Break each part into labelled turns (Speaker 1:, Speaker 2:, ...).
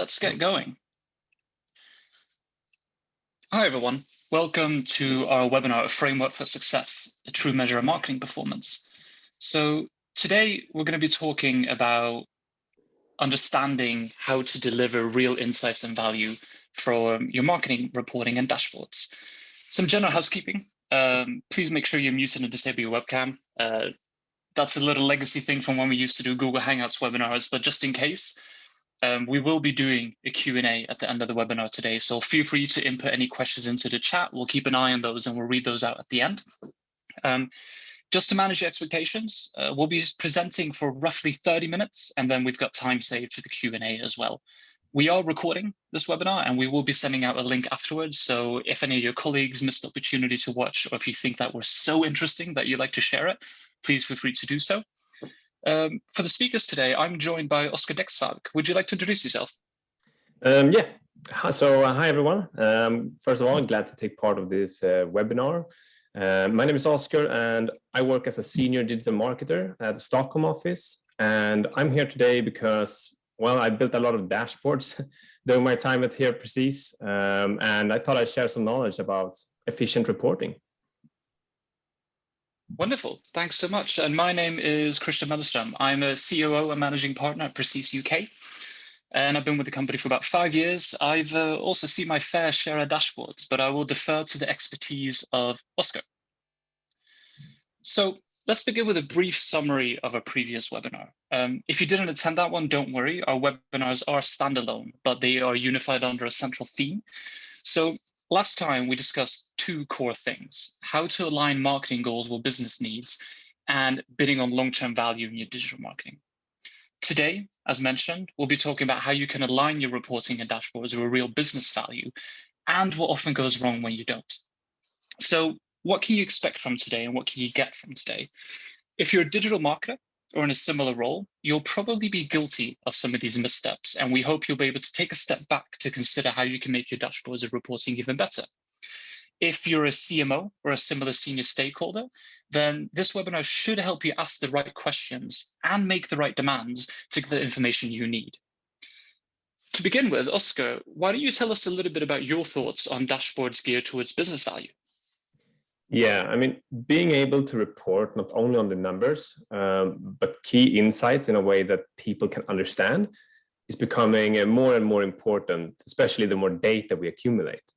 Speaker 1: Let's get going. Hi, everyone. Welcome to our webinar, A Framework for Success, a True Measure of Marketing Performance. So today we're going to be talking about understanding how to deliver real insights and value from your marketing reporting and dashboards. Some general housekeeping. Please make sure you're muted and disable your webcam. That's a little legacy thing from when we used to do Google Hangouts webinars, but just in case, we will be doing a Q&A at the end of the webinar today, so feel free to input any questions into the chat. We'll keep an eye on those and we'll read those out at the end. Just to manage your expectations, we'll be presenting for roughly 30 minutes, and then we've got time saved for the Q&A as well. We are recording this webinar and we will be sending out a link afterwards, so if any of your colleagues missed the opportunity to watch, or if you think that was so interesting that you'd like to share it, please feel free to do so. For the speakers today, I'm joined by Oscar Dexfalk. Would you like to introduce yourself?
Speaker 2: Yeah, so hi everyone. First of all, I'm glad to take part of this webinar. My name is Oscar and I work as a senior digital marketer at the Stockholm office. And I'm here today because, well, I built a lot of dashboards during my time at here Precis, and I thought I'd share some knowledge about efficient reporting.
Speaker 1: Wonderful, thanks so much. And my name is Möllerström. I'm a COO and managing partner at Precis UK. And I've been with the company for about 5 years. I've also seen my fair share of dashboards, but I will defer to the expertise of Oscar. So let's begin with a brief summary of a previous webinar. If you didn't attend that one, don't worry. Our webinars are standalone, but they are unified under a central theme. So last time we discussed two core things: how to align marketing goals with business needs and bidding on long-term value in your digital marketing. Today, as mentioned, we'll be talking about how you can align your reporting and dashboards with real business value and what often goes wrong when you don't. So what can you expect from today and what can you get from today? If you're a digital marketer or in a similar role, you'll probably be guilty of some of these missteps, and we hope you'll be able to take a step back to consider how you can make your dashboards and reporting even better. If you're a CMO or a similar senior stakeholder, then this webinar should help you ask the right questions and make the right demands to get the information you need. To begin with, Oscar, why don't you tell us a little bit about your thoughts on dashboards geared towards business value?
Speaker 2: Yeah, I mean, being able to report not only on the numbers, but key insights in a way that people can understand is becoming more and more important, especially the more data we accumulate.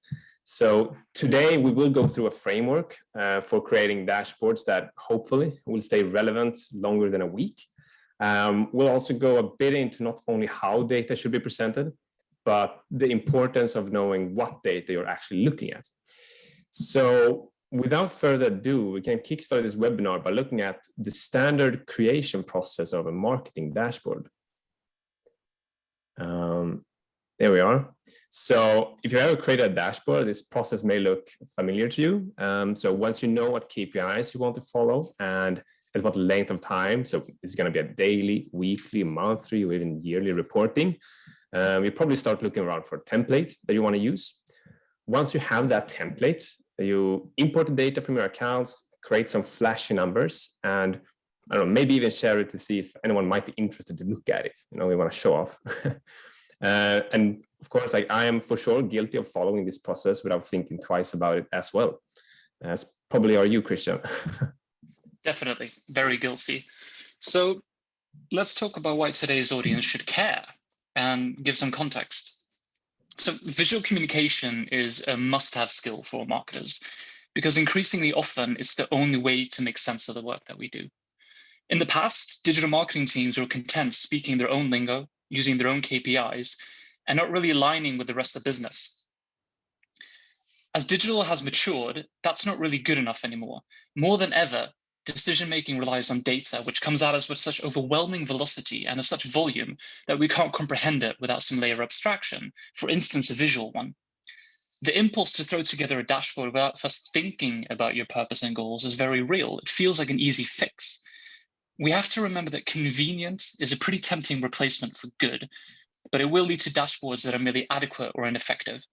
Speaker 2: So today we will go through a framework for creating dashboards that hopefully will stay relevant longer than a week. We'll also go a bit into not only how data should be presented, but the importance of knowing what data you're actually looking at. So without further ado, we can kickstart this webinar by looking at the standard creation process of a marketing dashboard. There we are. So if you ever created a dashboard, this process may look familiar to you. So once you know what KPIs you want to follow and at what length of time, so it's going to be a daily, weekly, monthly, or even yearly reporting, you probably start looking around for a template that you want to use. Once you have that template, you import the data from your accounts, create some flashy numbers, and I don't know, maybe even share it to see if anyone might be interested to look at it. You know, we want to show off. And of course, like I am for sure guilty of following this process without thinking twice about it as well. As probably are you, Christian.
Speaker 1: Definitely, very guilty. So let's talk about why today's audience should care and give some context. So visual communication is a must-have skill for marketers because increasingly often it's the only way to make sense of the work that we do. In the past, digital marketing teams were content speaking their own lingo, using their own KPIs, and not really aligning with the rest of the business. As digital has matured, that's not really good enough anymore. More than ever, decision-making relies on data, which comes at us with such overwhelming velocity and at such volume that we can't comprehend it without some layer of abstraction, for instance, a visual one. The impulse to throw together a dashboard without first thinking about your purpose and goals is very real. It feels like an easy fix. We have to remember that convenience is a pretty tempting replacement for good, but it will lead to dashboards that are merely adequate or ineffective.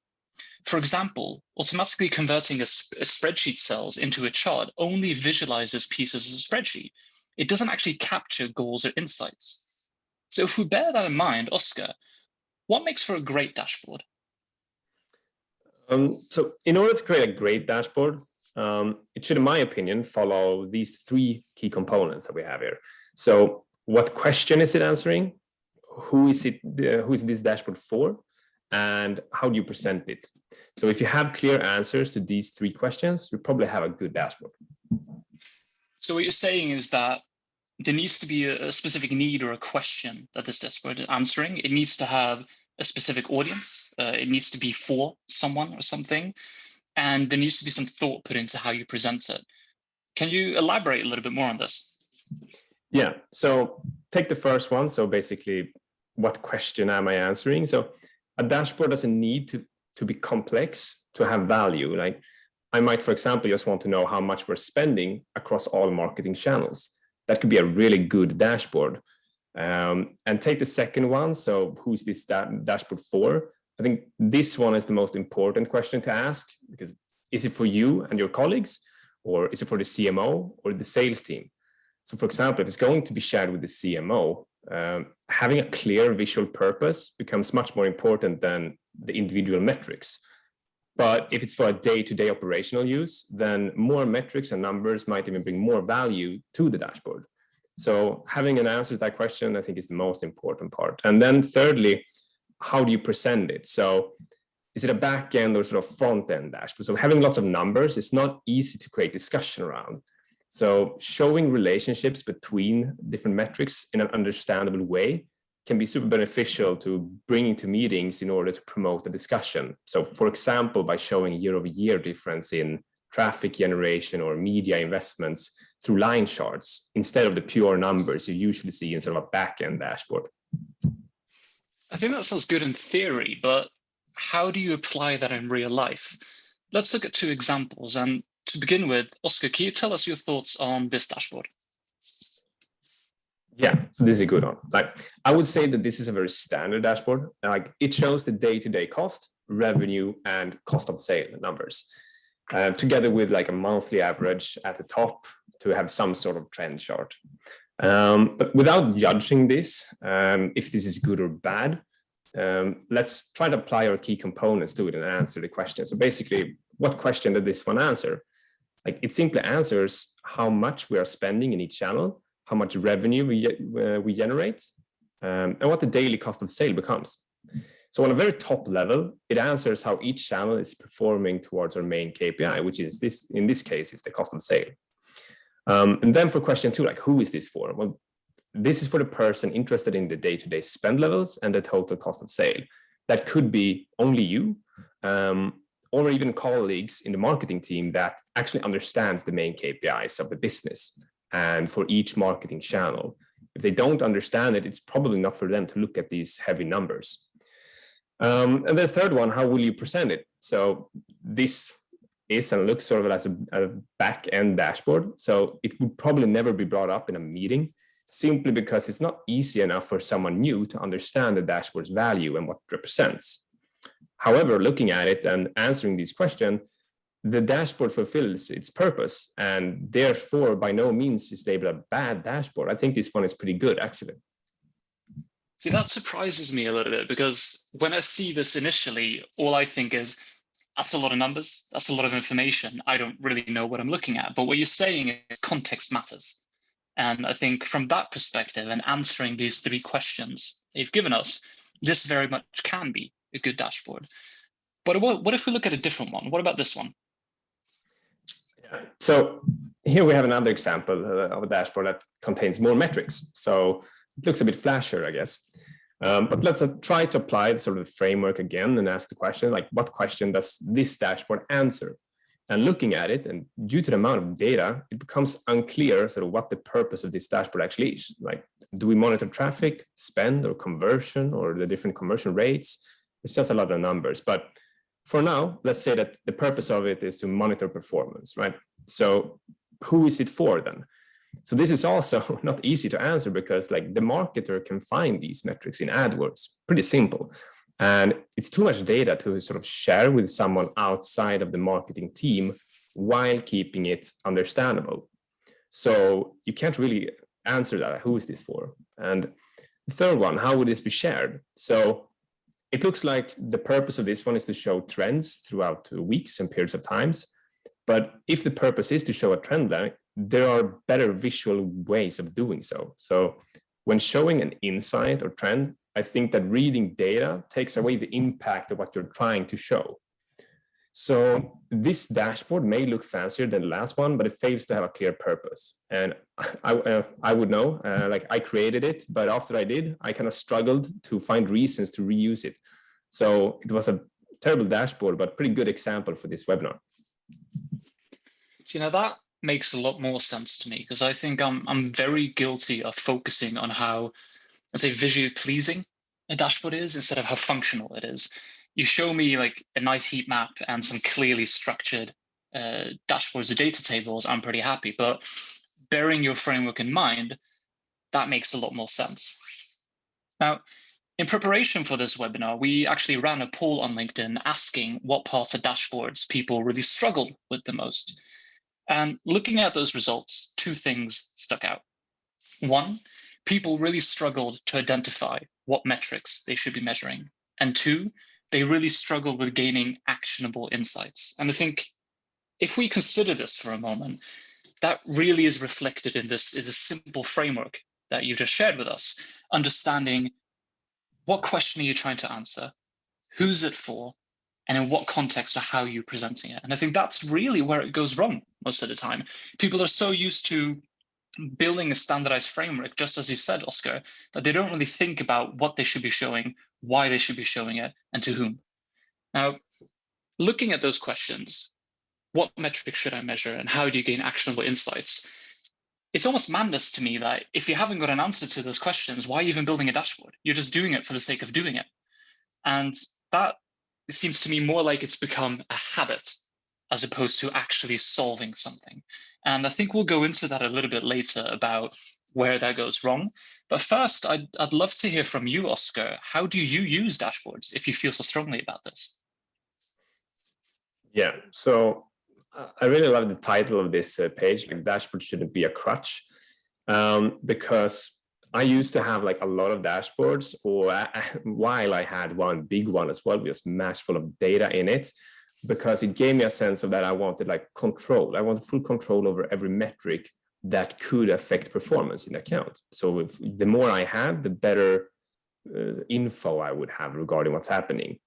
Speaker 1: For example, automatically converting a spreadsheet cells into a chart only visualizes pieces of a spreadsheet. It doesn't actually capture goals or insights. So if we bear that in mind, Oscar, what makes for a great dashboard?
Speaker 2: So in order to create a great dashboard, it should, in my opinion, follow these three key components that we have here. So what question is it answering? Who is this dashboard for? And how do you present it? So if you have clear answers to these three questions, you probably have a good dashboard.
Speaker 1: So what you're saying is that there needs to be a specific need or a question that this dashboard is answering. It needs to have a specific audience. It needs to be for someone or something. And there needs to be some thought put into how you present it. Can you elaborate a little bit more on this?
Speaker 2: Yeah, so take the first one. So basically, what question am I answering? So a dashboard doesn't need to be complex to have value. Like I might, for example, just want to know how much we're spending across all marketing channels. That could be a really good dashboard. And take the second one. So who's this dashboard for? I think this one is the most important question to ask, because is it for you and your colleagues, or is it for the CMO or the sales team? So for example, if it's going to be shared with the CMO, having a clear visual purpose becomes much more important than the individual metrics. But if it's for a day-to-day operational use, then more metrics and numbers might even bring more value to the dashboard. So having an answer to that question, I think, is the most important part. And then thirdly, how do you present it? So is it a back end or sort of front end dashboard? So having lots of numbers, it's not easy to create discussion around. So showing relationships between different metrics in an understandable way can be super beneficial to bringing to meetings in order to promote the discussion. So for example, by showing year-over-year difference in traffic generation or media investments through line charts, instead of the pure numbers you usually see in sort of a back-end dashboard.
Speaker 1: I think that sounds good in theory, but how do you apply that in real life? Let's look at two examples. And to begin with, Oscar, can you tell us your thoughts on this dashboard?
Speaker 2: Yeah, so this is a good one. Like, I would say that this is a very standard dashboard. Like, it shows the day-to-day cost, revenue, and cost of sale numbers, together with like a monthly average at the top to have some sort of trend chart. But without judging this, if this is good or bad, let's try to apply our key components to it and answer the question. So basically, what question did this one answer? Like, it simply answers how much we are spending in each channel, how much revenue we generate, and what the daily cost of sale becomes. So on a very top level, it answers how each channel is performing towards our main KPI, which is this, in this case, is the cost of sale. And then for question two, like, who is this for? Well, this is for the person interested in the day-to-day spend levels and the total cost of sale. That could be only you, or even colleagues in the marketing team that actually understands the main KPIs of the business and for each marketing channel. If they don't understand it, it's probably not for them to look at these heavy numbers. And the third one, how will you present it? So this is and looks sort of as a back-end dashboard. So it would probably never be brought up in a meeting, simply because it's not easy enough for someone new to understand the dashboard's value and what it represents. However, looking at it and answering these questions, the dashboard fulfills its purpose, and therefore by no means is labeled a bad dashboard. I think this one is pretty good, actually.
Speaker 1: See, that surprises me a little bit, because when I see this initially, all I think is, that's a lot of numbers, that's a lot of information. I don't really know what I'm looking at. But what you're saying is context matters. And I think from that perspective and answering these three questions they've given us, this very much can be a good dashboard. But what if we look at a different one? What about this one?
Speaker 2: Yeah. So here we have another example of a dashboard that contains more metrics. So it looks a bit flashier, I guess. But let's try to apply sort of the framework again and ask the question, like, what question does this dashboard answer? And looking at it, and due to the amount of data, it becomes unclear sort of what the purpose of this dashboard actually is. Like, do we monitor traffic, spend, or conversion, or the different conversion rates? It's just a lot of numbers. But for now, let's say that the purpose of it is to monitor performance, right? So who is it for then? So this is also not easy to answer, because like the marketer can find these metrics in AdWords, pretty simple. And it's too much data to sort of share with someone outside of the marketing team while keeping it understandable. So you can't really answer that. Who is this for? And the third one, how would this be shared? So it looks like the purpose of this one is to show trends throughout weeks and periods of times. But if the purpose is to show a trend line, there are better visual ways of doing so. So when showing an insight or trend, I think that reading data takes away the impact of what you're trying to show. So this dashboard may look fancier than the last one, but it fails to have a clear purpose. And I would know, like I created it, but after I did, I kind of struggled to find reasons to reuse it. So it was a terrible dashboard, but pretty good example for this webinar.
Speaker 1: So, that makes a lot more sense to me, because I think I'm very guilty of focusing on how, let's say, visually pleasing a dashboard is instead of how functional it is. You show me like a nice heat map and some clearly structured dashboards or data tables, I'm pretty happy. But bearing your framework in mind, that makes a lot more sense. Now, in preparation for this webinar, we actually ran a poll on LinkedIn asking what parts of dashboards people really struggled with the most. And looking at those results, two things stuck out. One, people really struggled to identify what metrics they should be measuring. And two, they really struggled with gaining actionable insights. And I think if we consider this for a moment, that really is reflected in this simple framework that you just shared with us, understanding what question are you trying to answer, who's it for, and in what context or how you're presenting it. And I think that's really where it goes wrong most of the time. People are so used to building a standardized framework, just as you said, Oscar, that they don't really think about what they should be showing, why they should be showing it, and to whom. Now, looking at those questions, what metrics should I measure and how do you gain actionable insights? It's almost madness to me that if you haven't got an answer to those questions, why are you even building a dashboard? You're just doing it for the sake of doing it. And that seems to me more like it's become a habit as opposed to actually solving something. And I think we'll go into that a little bit later about where that goes wrong. But first, I'd love to hear from you, Oscar. How do you use dashboards if you feel so strongly about this?
Speaker 2: Yeah, so I really love the title of this page, like dashboard shouldn't be a crutch, because I used to have like a lot of dashboards, or while I had one big one as well, just mashed full of data in it, because it gave me a sense of that I wanted like control. I wanted full control over every metric that could affect performance in the account. So if the more I had, the better info I would have regarding what's happening.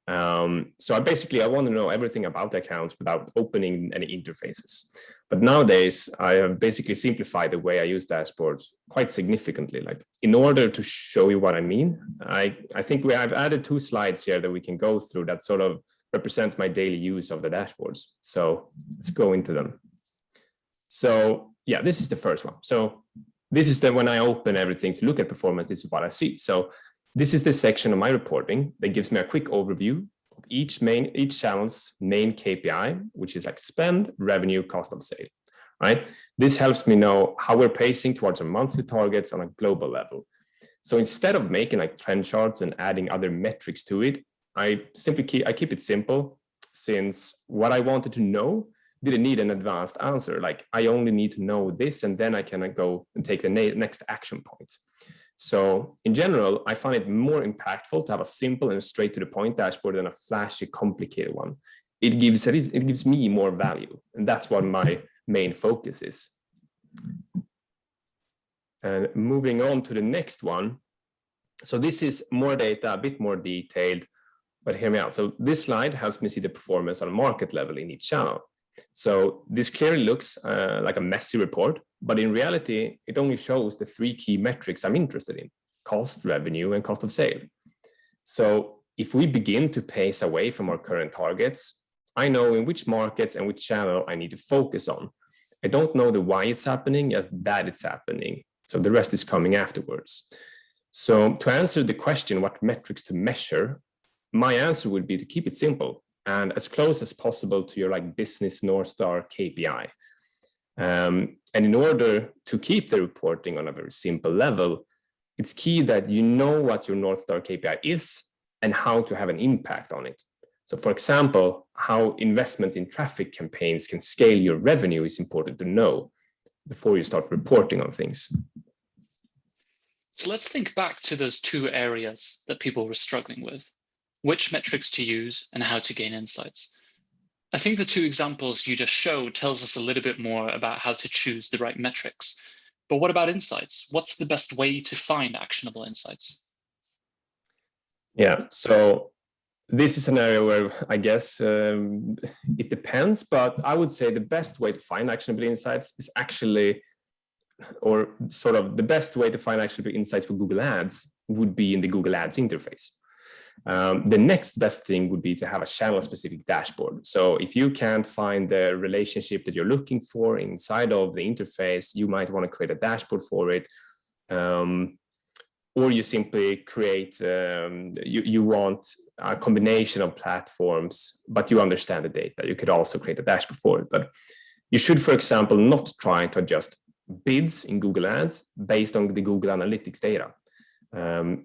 Speaker 2: So I want to know everything about the accounts without opening any interfaces. But nowadays, I have basically simplified the way I use dashboards quite significantly. Like in order to show you what I mean, I think I've added 2 slides here that we can go through that sort of represents my daily use of the dashboards. So let's go into them. So yeah, this is the first one. So this is when I open everything to look at performance, this is what I see. So this is the section of my reporting that gives me a quick overview of each channel's main KPI, which is like spend, revenue, cost of sale, right? This helps me know how we're pacing towards our monthly targets on a global level. So instead of making like trend charts and adding other metrics to it, I keep it simple, since what I wanted to know didn't need an advanced answer. Like I only need to know this, and then I can go and take the next action point. So in general, I find it more impactful to have a simple and straight to the point dashboard than a flashy, complicated one. It gives me more value, and that's what my main focus is. And moving on to the next one. So this is more data, a bit more detailed, but hear me out. So this slide helps me see the performance on a market level in each channel. So this clearly looks like a messy report, but in reality, it only shows the 3 key metrics I'm interested in: cost, revenue, and cost of sale. So if we begin to pace away from our current targets, I know in which markets and which channel I need to focus on. I don't know the why it's happening, just that it's happening. So the rest is coming afterwards. So to answer the question, what metrics to measure, my answer would be to keep it simple and as close as possible to your like business North Star KPI. And in order to keep the reporting on a very simple level, it's key that you know what your North Star KPI is and how to have an impact on it. So for example, how investments in traffic campaigns can scale your revenue is important to know before you start reporting on things.
Speaker 1: So let's think back to those 2 areas that people were struggling with. which metrics to use, and how to gain insights. I think the two examples you just showed tells us a little bit more about how to choose the right metrics. But what about insights? What's the best way to find actionable insights?
Speaker 2: Yeah, so this is an area where I guess it depends, but I would say the best way to find actionable insights is actually, or sort of the best way to find actionable insights for Google Ads would be in the Google Ads interface. The next best thing would be to have a channel-specific dashboard. So if you can't find the relationship that you're looking for inside of the interface, you might want to create a dashboard for it. Or you simply create, you want a combination of platforms, but you understand the data. You could also create a dashboard for it. But you should, for example, not try to adjust bids in Google Ads based on the Google Analytics data.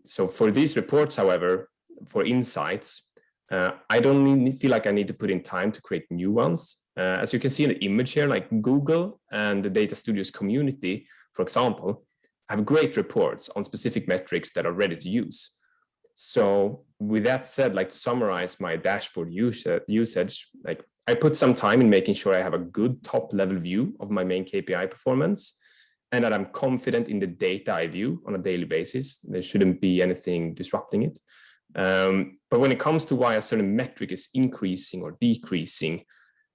Speaker 2: So for these reports, however, for insights, I don't feel like I need to put in time to create new ones. As you can see in the image here, like Google and the Data Studios community, for example, have great reports on specific metrics that are ready to use. So with that said, like to summarize my dashboard usage, like I put some time in making sure I have a good top level view of my main KPI performance and that I'm confident in the data I view on a daily basis. There shouldn't be anything disrupting it. But when it comes to why a certain metric is increasing or decreasing,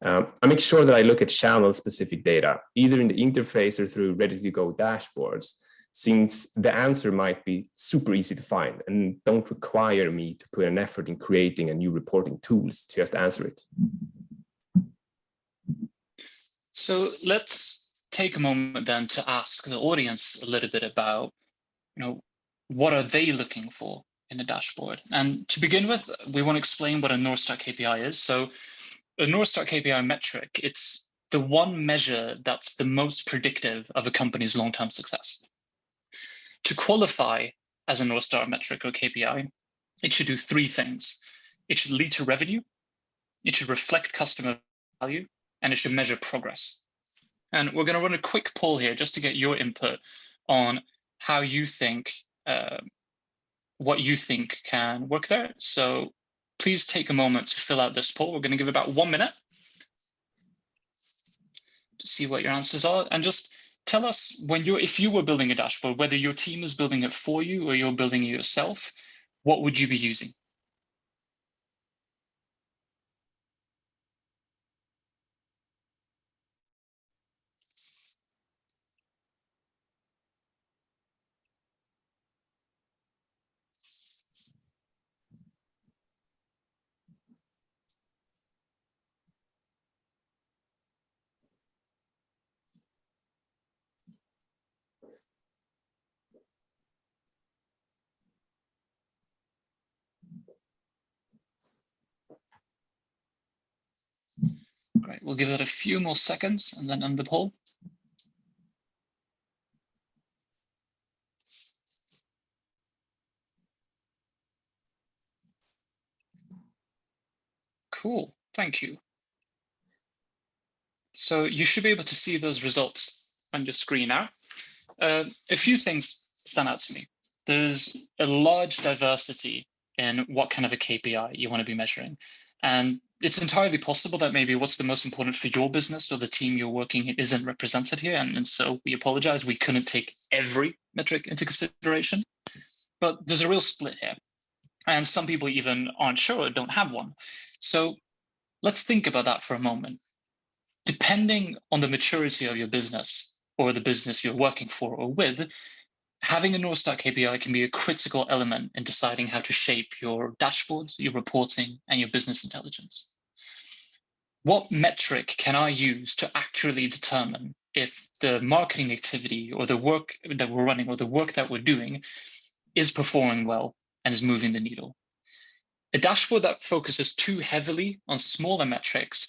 Speaker 2: I make sure that I look at channel specific data, either in the interface or through ready to go dashboards, since the answer might be super easy to find and don't require me to put an effort in creating a new reporting tools to just answer it.
Speaker 1: So let's take a moment then to ask the audience a little bit about, what are they looking for in a dashboard? And to begin with, we want to explain what a North Star KPI is. So a North Star KPI metric, it's the one measure that's the most predictive of a company's long-term success. To qualify as a North Star metric or KPI, it should do three things. It should lead to revenue, it should reflect customer value, and it should measure progress. And we're going to run a quick poll here just to get your input on how you think, what you think can work there. So please take a moment to fill out this poll. We're going to give about 1 minute to see what your answers are. And just tell us if you were building a dashboard, whether your team is building it for you or you're building it yourself, what would you be using? Great, we'll give it a few more seconds and then end the poll. Cool, thank you. So you should be able to see those results on your screen now. A few things stand out to me. There's a large diversity in what kind of a KPI you want to be measuring. And it's entirely possible that maybe what's the most important for your business or the team you're working in isn't represented here. And so we apologize, we couldn't take every metric into consideration, but there's a real split here. And some people even aren't sure or don't have one. So let's think about that for a moment. Depending on the maturity of your business or the business you're working for or with, having a North Star KPI can be a critical element in deciding how to shape your dashboards, your reporting, and your business intelligence. What metric can I use to accurately determine if the marketing activity or the work that we're running or the work that we're doing is performing well and is moving the needle? A dashboard that focuses too heavily on smaller metrics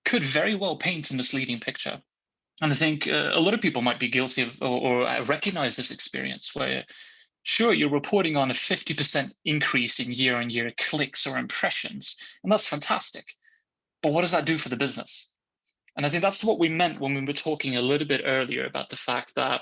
Speaker 1: could very well paint a misleading picture. And I think a lot of people might be guilty of or recognize this experience where, sure, you're reporting on a 50% increase in year-on-year clicks or impressions, and that's fantastic. But what does that do for the business? And I think that's what we meant when we were talking a little bit earlier about the fact that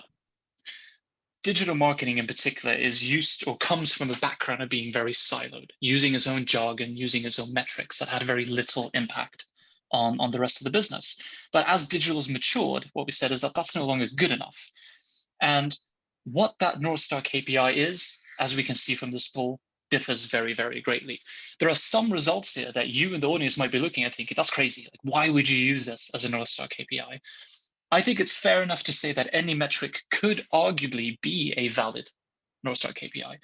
Speaker 1: digital marketing in particular is used or comes from a background of being very siloed, using its own jargon, using its own metrics that had very little impact on the rest of the business. But as digital has matured, what we said is that that's no longer good enough. And what that North Star KPI is, as we can see from this poll, differs very, very greatly. There are some results here that you and the audience might be looking at thinking, that's crazy. Like, why would you use this as a North Star KPI? I think it's fair enough to say that any metric could arguably be a valid North Star KPI.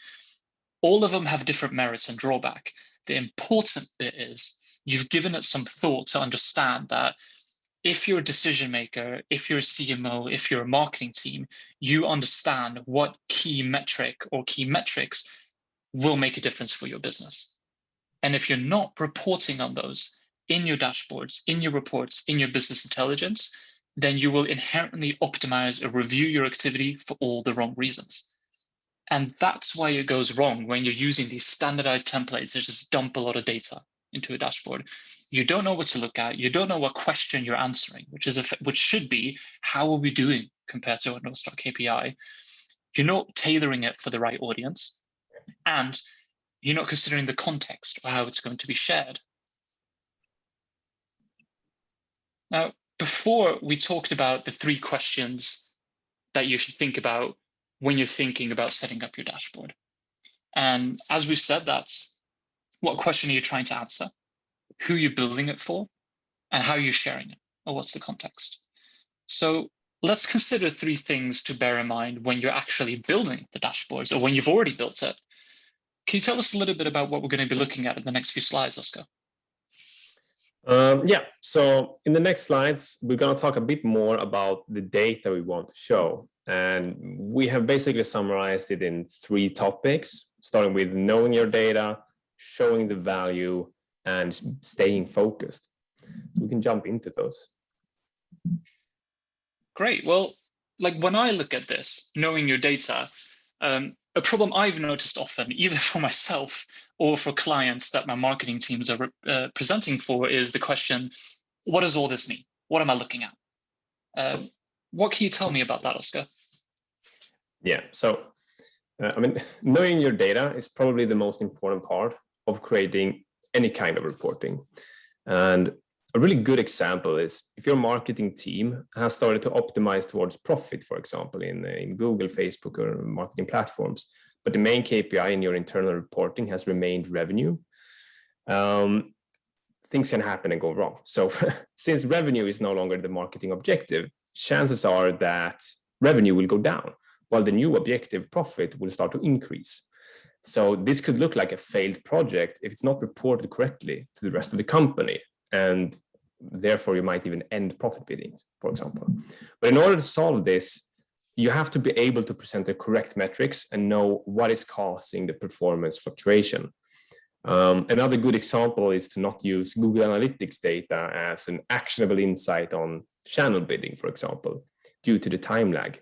Speaker 1: All of them have different merits and drawback. The important bit is you've given it some thought to understand that if you're a decision maker, if you're a CMO, if you're a marketing team, you understand what key metric or key metrics will make a difference for your business. And if you're not reporting on those in your dashboards, in your reports, in your business intelligence, then you will inherently optimize or review your activity for all the wrong reasons. And that's why it goes wrong when you're using these standardized templates that just dump a lot of data into a dashboard. You don't know what to look at. You don't know what question you're answering, which should be, how are we doing compared to a North Star KPI? You're not tailoring it for the right audience, and you're not considering the context or how it's going to be shared. Now, before we talked about the 3 questions that you should think about when you're thinking about setting up your dashboard. And as we've said, that's what question are you trying to answer, who you're building it for, and how you're sharing it, or what's the context. So let's consider 3 things to bear in mind when you're actually building the dashboards or when you've already built it. Can you tell us a little bit about what we're going to be looking at in the next few slides, Oscar?
Speaker 2: Yeah, so in the next slides, we're going to talk a bit more about the data we want to show. And we have basically summarized it in 3 topics, starting with knowing your data, showing the value, and staying focused. So we can jump into those.
Speaker 1: Great. Well, like when I look at this, knowing your data, a problem I've noticed often, either for myself or for clients that my marketing teams are presenting for, is the question, what does all this mean? What am I looking at? What can you tell me about that, Oscar?
Speaker 2: Yeah, so I mean, knowing your data is probably the most important part of creating any kind of reporting. And a really good example is if your marketing team has started to optimize towards profit, for example, in Google, Facebook, or marketing platforms, but the main KPI in your internal reporting has remained revenue, things can happen and go wrong. So since revenue is no longer the marketing objective, chances are that revenue will go down, while the new objective, profit, will start to increase. So this could look like a failed project if it's not reported correctly to the rest of the company. And therefore, you might even end profit bidding, for example. But in order to solve this, you have to be able to present the correct metrics and know what is causing the performance fluctuation. Another good example is to not use Google Analytics data as an actionable insight on channel bidding, for example, due to the time lag.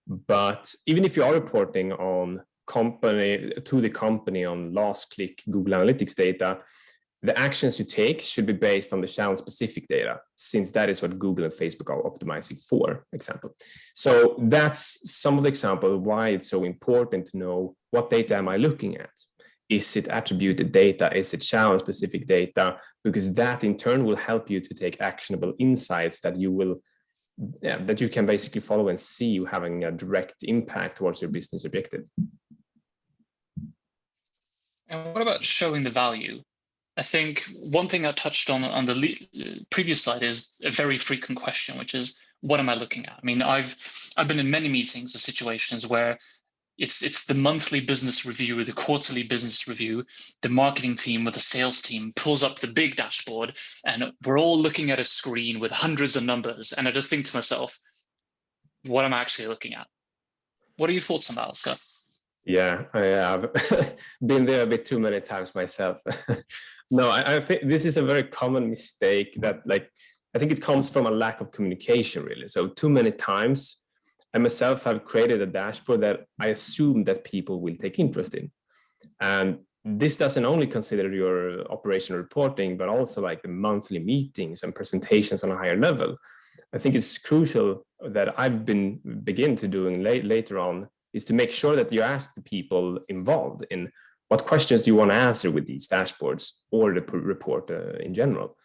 Speaker 2: But even if you are reporting on the company on last click Google Analytics data, the actions you take should be based on the channel specific data, since that is what Google and Facebook are optimizing for example. So that's some of the examples why it's so important to know what data am I looking at. Is it attributed data? Is it channel specific data? Because that in turn will help you to take actionable insights that you can basically follow and see you having a direct impact towards your business objective.
Speaker 1: And what about showing the value? I think one thing I touched on the previous slide is a very frequent question, which is, what am I looking at? I mean, I've been in many meetings or situations where it's the monthly business review or the quarterly business review. The marketing team with the sales team pulls up the big dashboard and we're all looking at a screen with hundreds of numbers. And I just think to myself, what am I actually looking at? What are your thoughts on that, Oscar?
Speaker 2: Yeah, I have been there a bit too many times myself. No, I think this is a very common mistake that I think it comes from a lack of communication, really. So too many times I myself have created a dashboard that I assume that people will take interest in. And this doesn't only consider your operational reporting, but also like the monthly meetings and presentations on a higher level. I think it's crucial that I've begin to doing later on is to make sure that you ask the people involved in what questions do you want to answer with these dashboards or the report in general.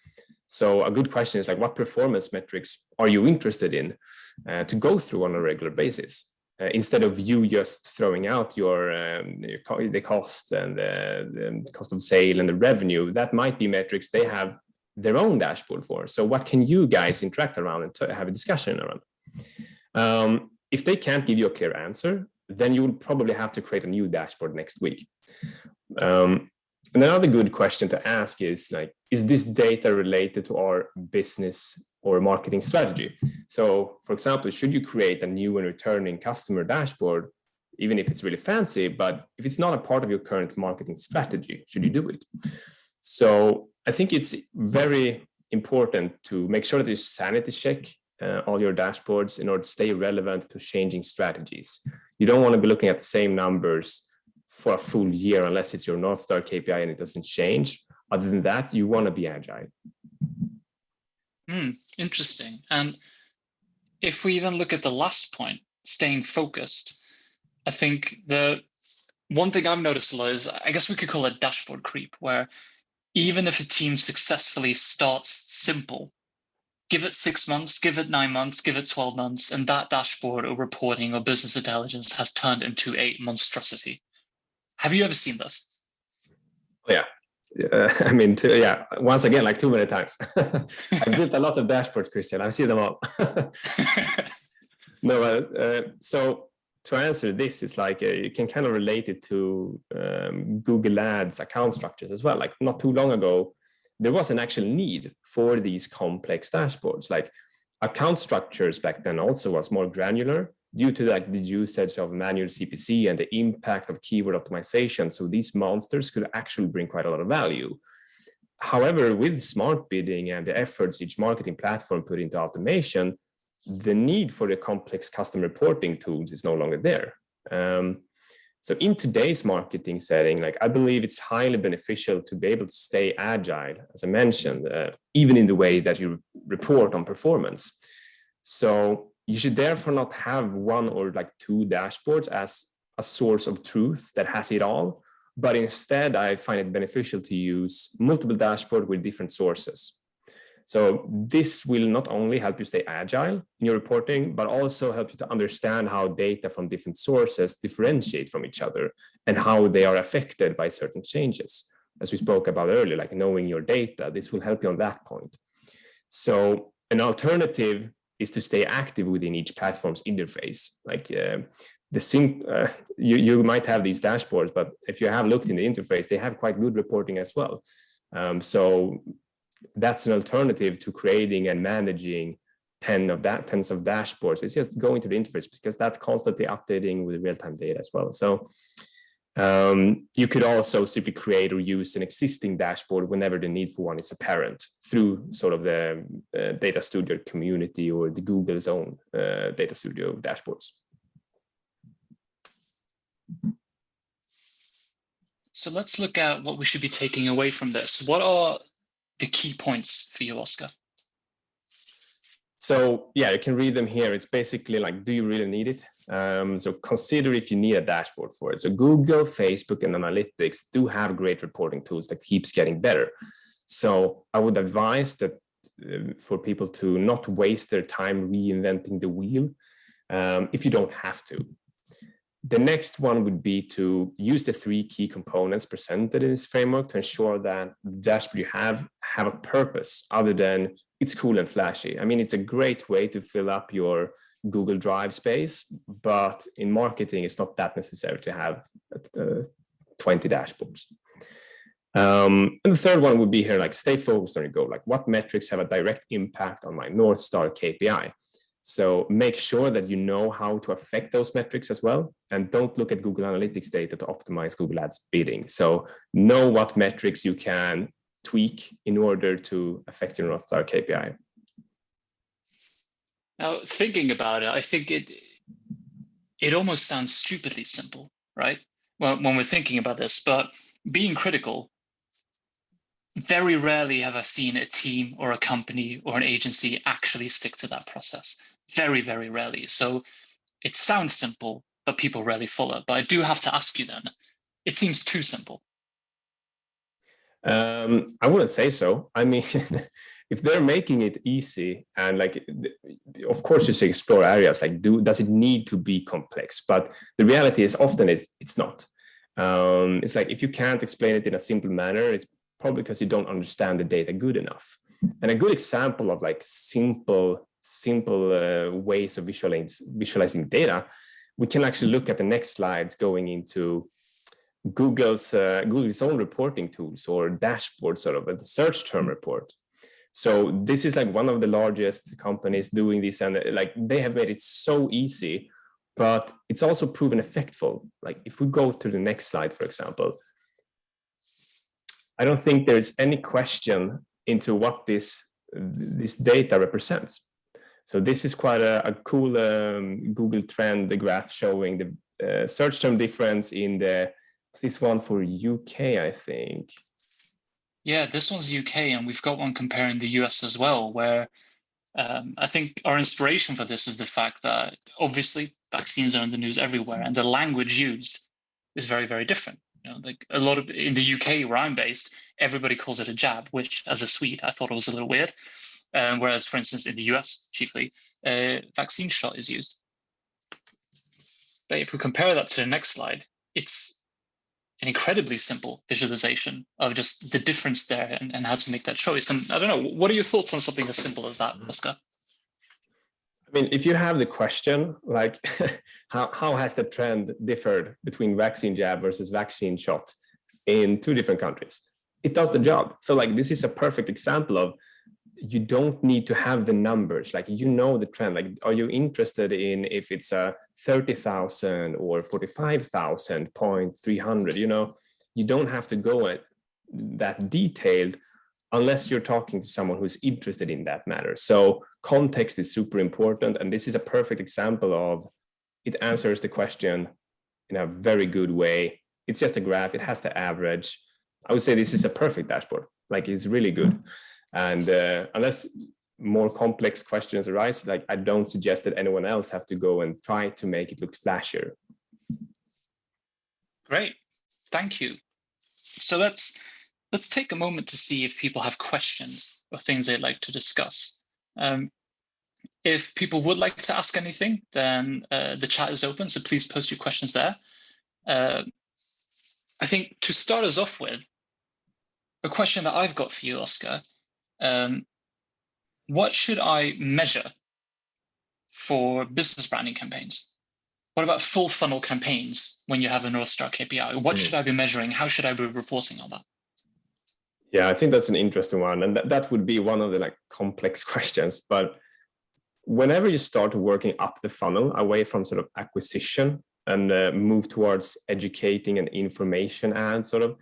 Speaker 2: So a good question is like, what performance metrics are you interested in to go through on a regular basis? Instead of you just throwing out the cost and the cost of sale and the revenue, that might be metrics they have their own dashboard for. So what can you guys interact around and have a discussion around? If they can't give you a clear answer, then you will probably have to create a new dashboard next week. And another good question to ask is like, is this data related to our business or marketing strategy? So for example, should you create a new and returning customer dashboard, even if it's really fancy, but if it's not a part of your current marketing strategy, should you do it? So I think it's very important to make sure that you sanity check all your dashboards in order to stay relevant to changing strategies. You don't want to be looking at the same numbers for a full year unless it's your North Star KPI and it doesn't change. Other than that, you want to be agile.
Speaker 1: Interesting. And if we then look at the last point, staying focused, I think the one thing I've noticed a lot is, I guess we could call it dashboard creep, where even if a team successfully starts simple, give it 6 months, give it 9 months, give it 12 months, and that dashboard or reporting or business intelligence has turned into a monstrosity. Have you ever seen this?
Speaker 2: Yeah. I mean, once again, like too many times. I've built a lot of dashboards, Christian. I've seen them all. No, so to answer this, it's like you can kind of relate it to Google Ads account structures as well. Like not too long ago, there was an actual need for these complex dashboards. Like account structures back then also was more granular due to like the usage of manual CPC and the impact of keyword optimization. So these monsters could actually bring quite a lot of value. However, with smart bidding and the efforts each marketing platform put into automation, the need for the complex custom reporting tools is no longer there. So in today's marketing setting, like I believe it's highly beneficial to be able to stay agile, as I mentioned, even in the way that you report on performance. So you should therefore not have one or like two dashboards as a source of truth that has it all, but instead I find it beneficial to use multiple dashboards with different sources. So this will not only help you stay agile in your reporting, but also help you to understand how data from different sources differentiate from each other and how they are affected by certain changes. As we spoke about earlier, like knowing your data, this will help you on that point. So an alternative is to stay active within each platform's interface. Like you might have these dashboards, but if you have looked in the interface, they have quite good reporting as well. So that's an alternative to creating and managing tens of dashboards. It's just going to the interface because that's constantly updating with real-time data as well. So you could also simply create or use an existing dashboard whenever the need for one is apparent through sort of the Data Studio community or the Google's own Data Studio dashboards.
Speaker 1: So let's look at what we should be taking away from this. What are the key points for you, Oscar?
Speaker 2: So yeah, you can read them here. It's basically like, do you really need it? So consider if you need a dashboard for it. So Google, Facebook, and Analytics do have great reporting tools that keeps getting better. So I would advise that for people to not waste their time reinventing the wheel if you don't have to. The next one would be to use the 3 key components presented in this framework to ensure that the dashboard you have a purpose other than it's cool and flashy. I mean, it's a great way to fill up your Google Drive space, but in marketing, it's not that necessary to have 20 dashboards. And the third one would be here, like stay focused on your goal. Like what metrics have a direct impact on my North Star KPI? So make sure that you know how to affect those metrics as well. And don't look at Google Analytics data to optimize Google Ads bidding. So know what metrics you can tweak in order to affect your North Star KPI.
Speaker 1: Now, thinking about it, I think it almost sounds stupidly simple, right? Well, when we're thinking about this, but being critical, very rarely have I seen a team or a company or an agency actually stick to that process. Very, very rarely. So it sounds simple, but people rarely follow. But I do have to ask you then, it seems too simple.
Speaker 2: I wouldn't say so. I mean, if they're making it easy and like, of course you should explore areas like, does it need to be complex? But the reality is often it's not. It's like, if you can't explain it in a simple manner, it's probably because you don't understand the data good enough. And a good example of like simple ways of visualizing data, we can actually look at the next slides going into Google's own reporting tools or dashboard, sort of the search term report. So this is like one of the largest companies doing this, and like they have made it so easy, but it's also proven effectful. Like if we go to the next slide, for example, I don't think there's any question into what this data represents. So this is quite a cool Google trend graph showing the search term difference in this one for UK, I think.
Speaker 1: Yeah, this one's UK, and we've got one comparing the US as well, where I think our inspiration for this is the fact that obviously vaccines are in the news everywhere, and the language used is very, very different. You know, like a lot of in the UK where I'm based, everybody calls it a jab, which as a Swede, I thought it was a little weird. Whereas, for instance, in the US, chiefly, vaccine shot is used. But if we compare that to the next slide, it's an incredibly simple visualization of just the difference there and how to make that choice. And I don't know, what are your thoughts on something as simple as that, Oscar?
Speaker 2: I mean, if you have the question, like how has the trend differed between vaccine jab versus vaccine shot in two different countries? It does the job. So like, this is a perfect example of, you don't need to have the numbers, like, you know, the trend. Like, are you interested in if it's a 30,000 or 45,000.300? You know, you don't have to go at that detailed unless you're talking to someone who's interested in that matter. So context is super important, and this is a perfect example of it answers the question in a very good way. It's just a graph, it has the average. I would say this is a perfect dashboard. Like, it's really good. And unless more complex questions arise, like, I don't suggest that anyone else have to go and try to make it look flashier.
Speaker 1: Great, thank you. So let's take a moment to see if people have questions or things they'd like to discuss. If people would like to ask anything, then the chat is open, so please post your questions there. I think to start us off with, a question that I've got for you, Oscar, what should I measure for business branding campaigns? What about full funnel campaigns when you have a North Star KPI? What should I be measuring? How should I be reporting on that?
Speaker 2: Yeah, I think that's an interesting one. And that would be one of the like complex questions. But whenever you start working up the funnel away from sort of acquisition and move towards educating and information ads, sort of,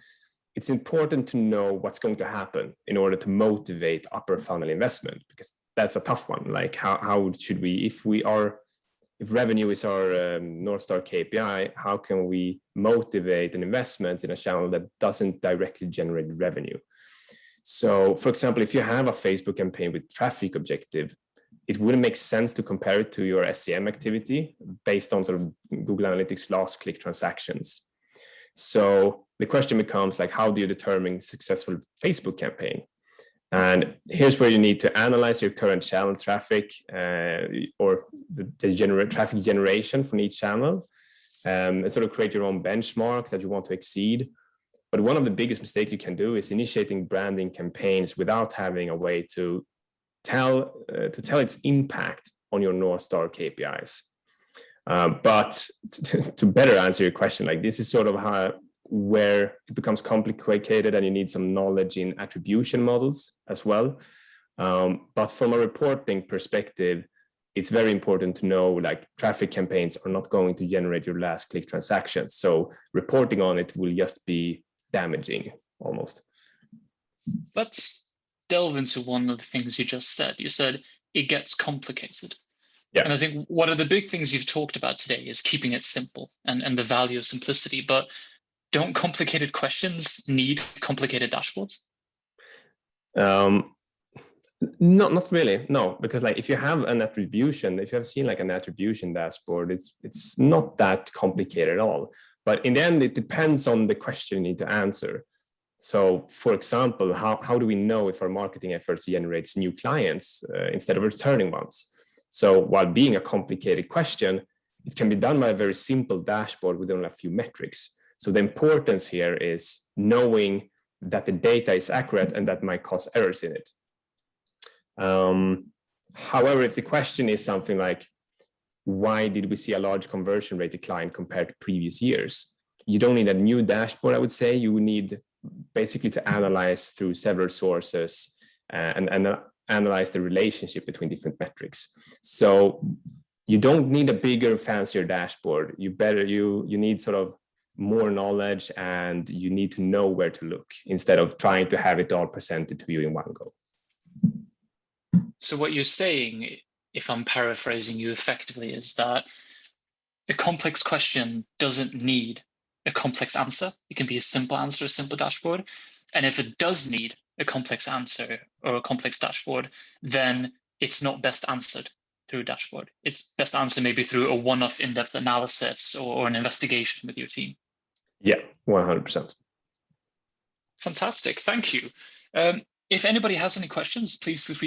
Speaker 2: it's important to know what's going to happen in order to motivate upper funnel investment, because that's a tough one. Like, how should we, if revenue is our North Star KPI, how can we motivate an investment in a channel that doesn't directly generate revenue? So, for example, if you have a Facebook campaign with traffic objective, it wouldn't make sense to compare it to your SEM activity based on sort of Google Analytics last click transactions. So the question becomes, like, how do you determine successful Facebook campaign? And here's where you need to analyze your current channel traffic or the traffic generation from each channel, and sort of create your own benchmark that you want to exceed. But one of the biggest mistakes you can do is initiating branding campaigns without having a way to tell its impact on your North Star KPIs. But to better answer your question, like, this is sort of where it becomes complicated and you need some knowledge in attribution models as well. But from a reporting perspective, it's very important to know, like, traffic campaigns are not going to generate your last click transactions. So reporting on it will just be damaging almost.
Speaker 1: Let's delve into one of the things you just said. You said it gets complicated. Yeah. And I think one of the big things you've talked about today is keeping it simple and the value of simplicity. But don't complicated questions need complicated dashboards?
Speaker 2: Not really, no, because like if you have an attribution, if you have seen like an attribution dashboard, it's not that complicated at all. But in the end, it depends on the question you need to answer. So, for example, how do we know if our marketing efforts generates new clients instead of returning ones? So, while being a complicated question, it can be done by a very simple dashboard with only a few metrics. So, the importance here is knowing that the data is accurate and that might cause errors in it. However, if the question is something like, why did we see a large conversion rate decline compared to previous years? You don't need a new dashboard, I would say. You need basically to analyze through several sources and analyze the relationship between different metrics. So you don't need a bigger, fancier dashboard. You need sort of more knowledge, and you need to know where to look instead of trying to have it all presented to you in one go.
Speaker 1: So what you're saying, if I'm paraphrasing you effectively, is that a complex question doesn't need a complex answer. It can be a simple answer, a simple dashboard. And if it does need a complex answer or a complex dashboard, then it's not best answered through a dashboard. It's best answered maybe through a one-off in-depth analysis or an investigation with your team.
Speaker 2: Yeah, 100%.
Speaker 1: Fantastic, thank you. If anybody has any questions, please feel free